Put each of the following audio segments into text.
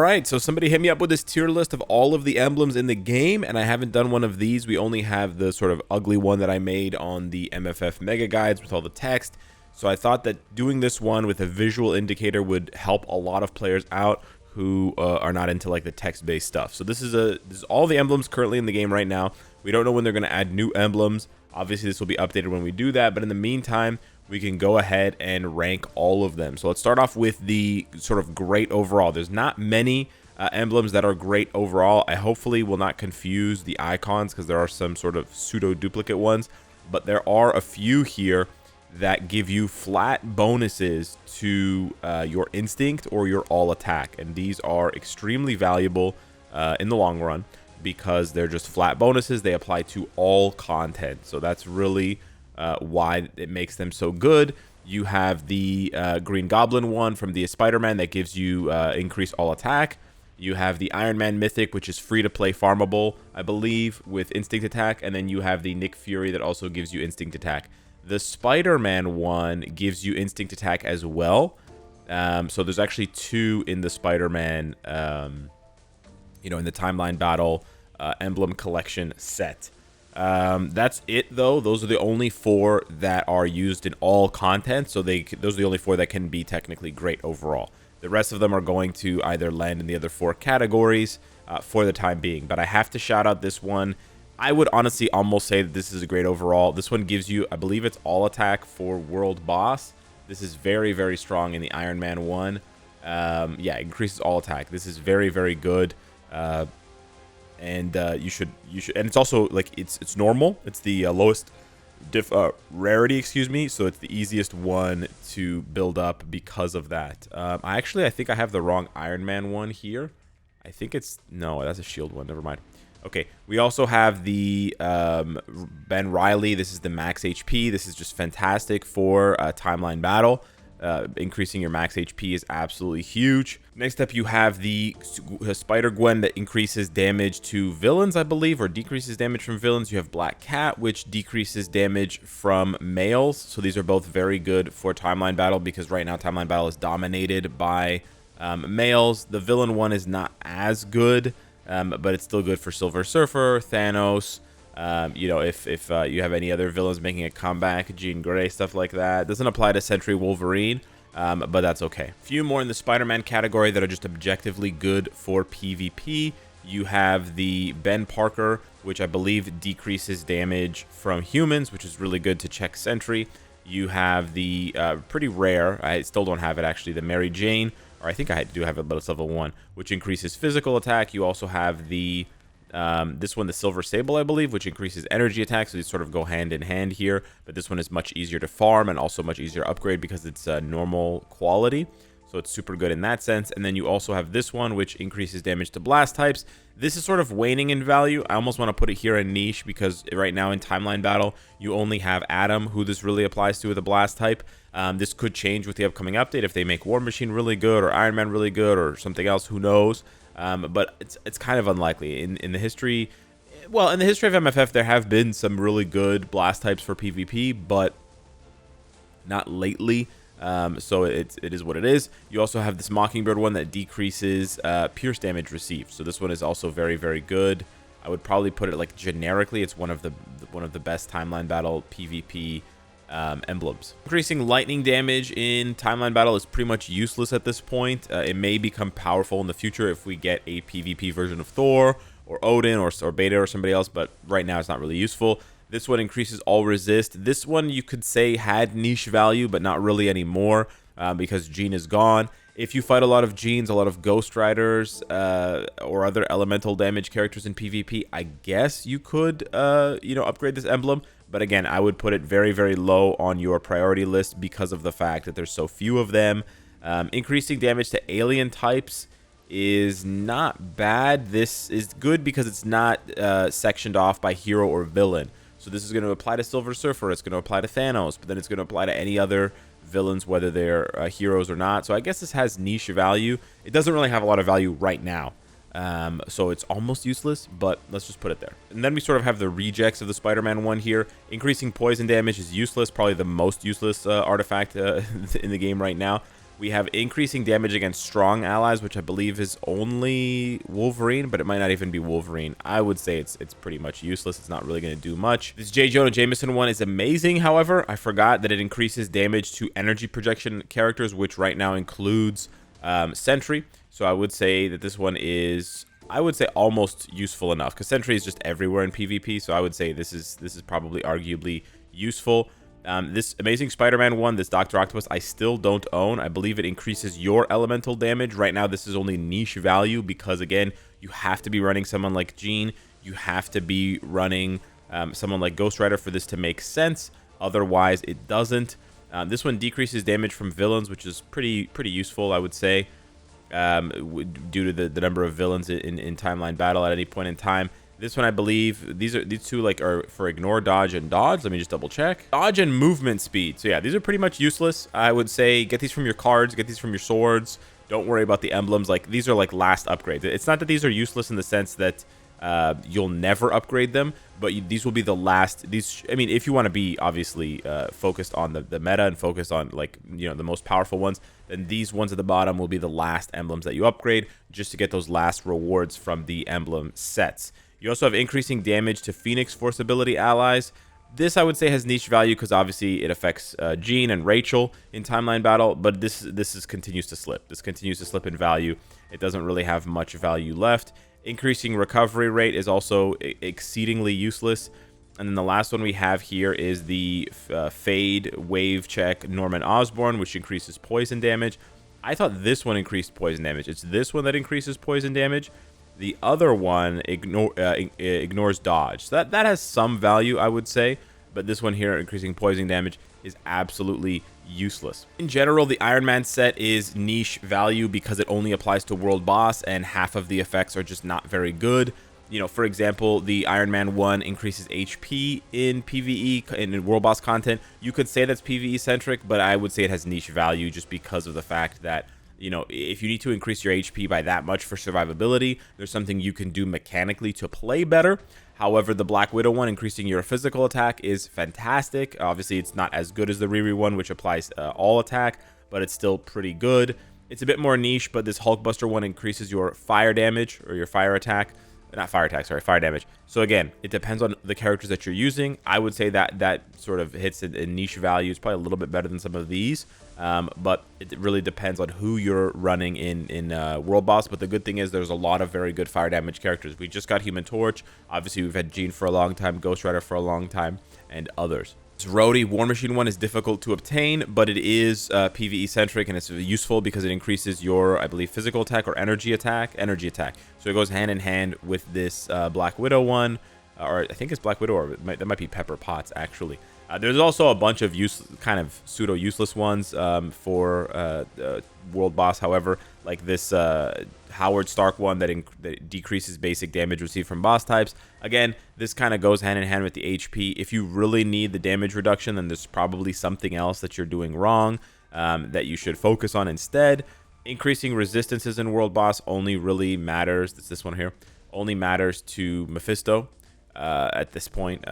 right, so somebody hit me up with this tier list of all of the emblems in the game, and I haven't done one of these. We only have the sort of ugly one that I made on the MFF Mega Guides with all the text. So I thought that doing this one with a visual indicator would help a lot of players out who are not into like the text-based stuff. So this is all the emblems currently in the game right now. We don't know when they're going to add new emblems. Obviously, this will be updated when we do that, but in the meantime, we can go ahead and rank all of them. So let's start off with the sort of great overall. There's not many emblems that are great overall. I hopefully will not confuse the icons because there are some sort of pseudo duplicate ones, but there are a few here that give you flat bonuses to your instinct or your all attack, and these are extremely valuable in the long run because they're just flat bonuses. They apply to all content, so that's really why it makes them so good. You have the Green Goblin one from the Spider-Man that gives you increased all attack. You have the Iron Man Mythic, which is free to play farmable, I believe, with instinct attack, and then you have the Nick Fury that also gives you instinct attack. The Spider-Man one gives you instinct attack as well. So there's actually two in the Spider-Man, in the timeline battle emblem collection set. That's it, though. Those are the only 4 that are used in all content. So those are the only 4 that can be technically great overall. The rest of them are going to either land in the other 4 categories for the time being. But I have to shout out this one. I would honestly almost say that this is a great overall. This one gives you, I believe it's all attack for World Boss. This is very, very strong in the Iron Man one. Yeah, it increases all attack. This is very, very good. And you should, and it's also like it's normal. It's the lowest rarity, excuse me. So it's the easiest one to build up because of that. I think I have the wrong Iron Man one here. I think it's no, that's a shield one. Never mind. Okay, we also have the Ben Riley. This is the max HP. This is just fantastic for a timeline battle. Increasing your max HP is absolutely huge. Next up, you have the Spider-Gwen that increases damage to villains, I believe, or decreases damage from villains. You have Black Cat, which decreases damage from males. So these are both very good for timeline battle because right now timeline battle is dominated by males. The villain one is not as good. But it's still good for Silver Surfer, Thanos, if you have any other villains making a comeback, Jean Grey, stuff like that. Doesn't apply to Sentry Wolverine, but that's okay. A few more in the Spider-Man category that are just objectively good for PvP. You have the Ben Parker, which I believe decreases damage from humans, which is really good to check Sentry. You have the pretty rare, I still don't have it actually, the Mary Jane, or I think I do have it, but it's level 1, which increases physical attack. You also have the this one, the Silver Sable, I believe, which increases energy attack. So these sort of go hand in hand here, but this one is much easier to farm and also much easier to upgrade because it's normal quality. So it's super good in that sense. And then you also have this one, which increases damage to blast types. This is sort of waning in value. I almost want to put it here in niche because right now in timeline battle, you only have Adam, who this really applies to with a blast type. This could change with the upcoming update if they make War Machine really good or Iron Man really good or something else. Who knows? But it's kind of unlikely. In the history, well, in the history of MFF, there have been some really good blast types for PvP, but not lately. So it is what it is. You also have this Mockingbird one that decreases pierce damage received. So this one is also very, very good. I would probably put it like generically. It's one of the best timeline battle PvP emblems. Increasing lightning damage in timeline battle is pretty much useless at this point. It may become powerful in the future if we get a PvP version of Thor or Odin or Beta or somebody else, but right now it's not really useful. This one increases all resist. This one you could say had niche value, but not really anymore because Jean is gone. If you fight a lot of Jeans, a lot of Ghost Riders, or other elemental damage characters in PvP, I guess you could, upgrade this emblem. But again, I would put it very, very low on your priority list because of the fact that there's so few of them. Increasing damage to alien types is not bad. This is good because it's not sectioned off by hero or villain. So this is going to apply to Silver Surfer, it's going to apply to Thanos, but then it's going to apply to any other villains, whether they're heroes or not. So I guess this has niche value. It doesn't really have a lot of value right now. So it's almost useless, but let's just put it there. And then we sort of have the rejects of the Spider-Man one here. Increasing poison damage is useless, probably the most useless artifact in the game right now. We have increasing damage against strong allies, which I believe is only Wolverine, but it might not even be Wolverine. I would say it's pretty much useless. It's not really going to do much. This J. Jonah Jameson one is amazing, however. I forgot that it increases damage to energy projection characters, which right now includes Sentry. So I would say that this one is, I would say, almost useful enough, because Sentry is just everywhere in PvP. So I would say this is probably arguably useful. This Amazing Spider-Man one, this Dr. Octopus, I still don't own. I believe it increases your elemental damage. Right now, this is only niche value because, again, you have to be running someone like Jean. You have to be running someone like Ghost Rider for this to make sense. Otherwise, it doesn't. This one decreases damage from villains, which is pretty useful, I would say, due to the number of villains in timeline battle at any point in time. This one, I believe, these two like are for ignore, dodge, and dodge. Let me just double check. Dodge and movement speed. So yeah, these are pretty much useless. I would say get these from your cards, get these from your swords. Don't worry about the emblems. Like, these are like last upgrades. It's not that these are useless in the sense that you'll never upgrade them, but these will be the last. These, I mean, if you want to be obviously focused on the meta and focused on, like, you know, the most powerful ones, then these ones at the bottom will be the last emblems that you upgrade, just to get those last rewards from the emblem sets. You also have increasing damage to Phoenix Force ability allies. This, I would say, has niche value because obviously it affects Jean and Rachel in timeline battle, but this continues to slip. This continues to slip in value. It doesn't really have much value left. Increasing recovery rate is also exceedingly useless. And then the last one we have here is the Fade Wave Check Norman Osborn, which increases poison damage. I thought this one increased poison damage. It's this one that increases poison damage. The other one ignores dodge. So that has some value, I would say. But this one here, increasing poison damage, is absolutely useless. In general, the Iron Man set is niche value because it only applies to World Boss, and half of the effects are just not very good. You know, for example, the Iron Man 1 increases HP in PvE, in World Boss content. You could say that's PvE centric, but I would say it has niche value just because of the fact that, you know, if you need to increase your HP by that much for survivability, there's something you can do mechanically to play better. However, the Black Widow one, increasing your physical attack, is fantastic. Obviously, it's not as good as the Riri one, which applies all attack, but it's still pretty good. It's a bit more niche, but this Hulkbuster one increases your fire damage, or your fire attack. Not fire attack, sorry, fire damage. So again, it depends on the characters that you're using. I would say that sort of hits a niche value. It's probably a little bit better than some of these, but it really depends on who you're running in World Boss. But the good thing is there's a lot of very good fire damage characters. We just got Human Torch. Obviously, we've had Jean for a long time, Ghost Rider for a long time, and others. This Rhodey War Machine one is difficult to obtain, but it is PvE centric, and it's useful because it increases your, I believe, physical attack or energy attack. So it goes hand in hand with this Black Widow one, or I think it's Black Widow, or that might be Pepper Potts actually. There's also a bunch of kind of pseudo useless ones for World Boss. However, like this Howard Stark one that decreases basic damage received from boss types. Again, this kind of goes hand in hand with the HP. If you really need the damage reduction, then there's probably something else that you're doing wrong that you should focus on instead. Increasing resistances in World Boss only really matters. It's this one here. Only matters to Mephisto. At this point,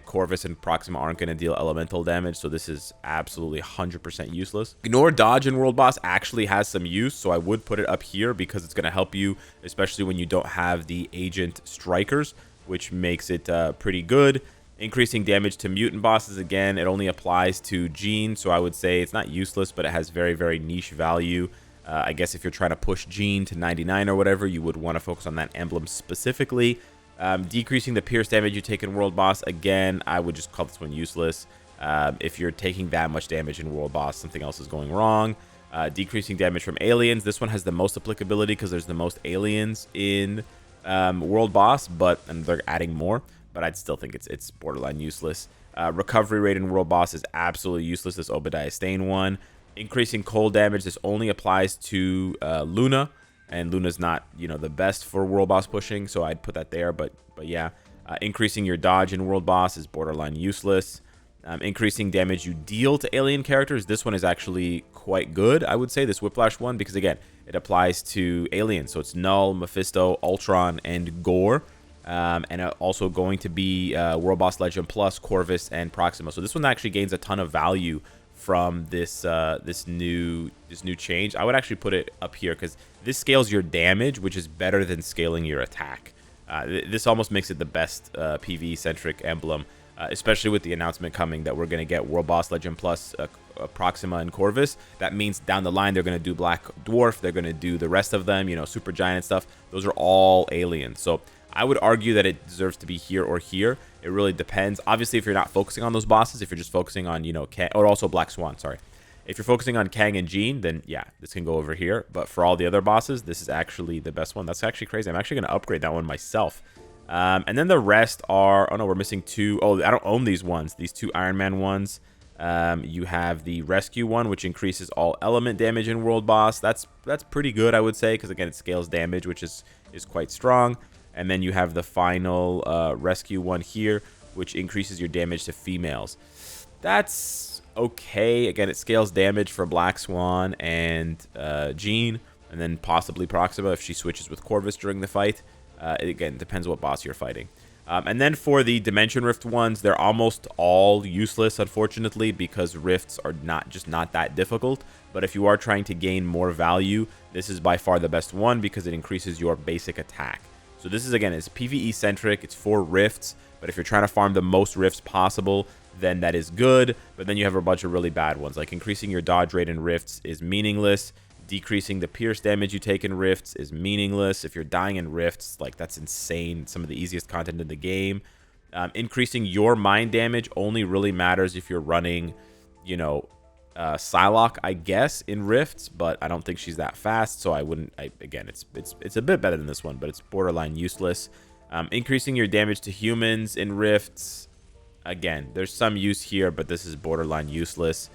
Corvus and Proxima aren't going to deal elemental damage, so this is absolutely 100% useless. Ignore dodge in World Boss actually has some use, so I would put it up here because it's going to help you, especially when you don't have the agent strikers, which makes it pretty good. Increasing damage to mutant bosses, again, it only applies to Jean, so I would say it's not useless, but it has very, very niche value. I guess if you're trying to push Jean to 99 or whatever, you would want to focus on that emblem specifically. Decreasing the pierce damage you take in World Boss, again, I would just call this one useless. If you're taking that much damage in World Boss, something else is going wrong. Decreasing damage from aliens, this one has the most applicability because there's the most aliens in World Boss, and they're adding more, but I'd still think it's borderline useless. Recovery rate in World Boss is absolutely useless, this Obadiah Stane one. Increasing cold damage, this only applies to Luna. And Luna's not, you know, the best for World Boss pushing, so I'd put that there. But yeah, increasing your dodge in World Boss is borderline useless. Increasing damage you deal to alien characters, this one is actually quite good, I would say, this Whiplash one, because again, it applies to aliens. So it's Null, Mephisto, Ultron, and Gore. And also going to be World Boss Legend Plus, Corvus, and Proxima. So this one actually gains a ton of value from this new change. I would actually put it up here because this scales your damage, which is better than scaling your attack. This almost makes it the best PvE centric emblem, especially with the announcement coming that we're going to get World Boss Legend Plus Proxima and Corvus. That means down the line they're going to do Black Dwarf, they're going to do the rest of them, you know, Super Giant and stuff. Those are all aliens. So I would argue that it deserves to be here or here. It really depends. Obviously, if you're not focusing on those bosses, if you're just focusing on, you know, or also Black Swan, sorry. If you're focusing on Kang and Jean, then yeah, this can go over here. But for all the other bosses, this is actually the best one. That's actually crazy. I'm actually going to upgrade that one myself. And then the rest are, oh no, we're missing two. Oh, I don't own these ones. These two Iron Man ones. You have the rescue one, which increases all element damage in world boss. That's pretty good, I would say, because again, it scales damage, which is quite strong. And then you have the final rescue one here, which increases your damage to females. That's okay. Again, it scales damage for Black Swan and Jean, and then possibly Proxima if she switches with Corvus during the fight. Again, depends what boss you're fighting. And then for the Dimension Rift ones, they're almost all useless, unfortunately, because rifts are not that difficult. But if you are trying to gain more value, this is by far the best one because it increases your basic attack. So this is, again, it's PvE centric. It's for rifts, but if you're trying to farm the most rifts possible, then that is good. But then you have a bunch of really bad ones, like increasing your dodge rate in rifts is meaningless. Decreasing the pierce damage you take in rifts is meaningless. If you're dying in rifts, like, that's insane. Some of the easiest content in the game. Increasing your mind damage only really matters if you're running, you know, Psylocke, I guess, in rifts, but I don't think she's that fast, so I wouldn't. Again, it's a bit better than this one, but it's borderline useless. Increasing your damage to humans in rifts, again, there's some use here, but this is borderline useless.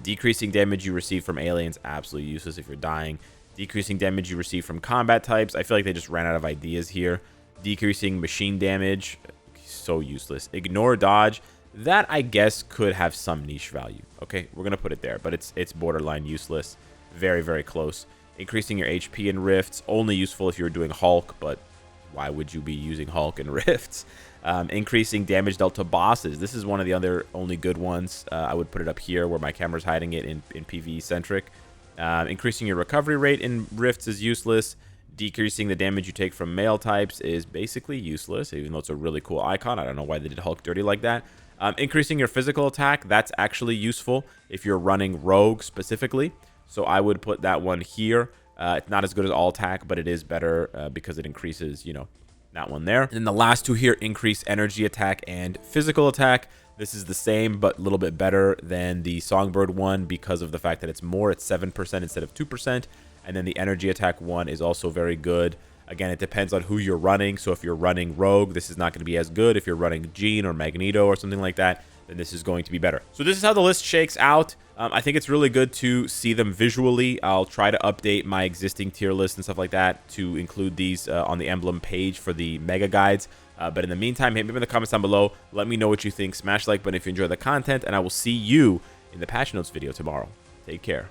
Decreasing damage you receive from aliens, absolutely useless if you're dying. Decreasing damage you receive from combat types, I feel like they just ran out of ideas here. Decreasing machine damage, so useless. Ignore dodge, that I guess could have some niche value. Okay, we're gonna put it there, but it's borderline useless. Very, very close. Increasing your HP in rifts, only useful if you're doing Hulk, but why would you be using Hulk in rifts? Increasing damage dealt to bosses. This is one of the other only good ones. I would put it up here where my camera's hiding it in PvE centric. Increasing your recovery rate in rifts is useless. Decreasing the damage you take from male types is basically useless, even though it's a really cool icon. I don't know why they did Hulk dirty like that. Increasing your physical attack, that's actually useful if you're running rogue specifically. So I would put that one here. It's not as good as all attack, but it is better because it increases, you know, that one there. And then the last two here increase energy attack and physical attack. This is the same, but a little bit better than the Songbird one because of the fact that it's more. It's 7% instead of 2%. And then the energy attack one is also very good. Again, it depends on who you're running. So if you're running Rogue, this is not going to be as good. If you're running Jean or Magneto or something like that, then this is going to be better. So this is how the list shakes out. I think it's really good to see them visually. I'll try to update my existing tier list and stuff like that to include these on the emblem page for the mega guides. But in the meantime, hit me up in the comments down below. Let me know what you think. Smash the like button if you enjoy the content, and I will see you in the patch notes video tomorrow. Take care.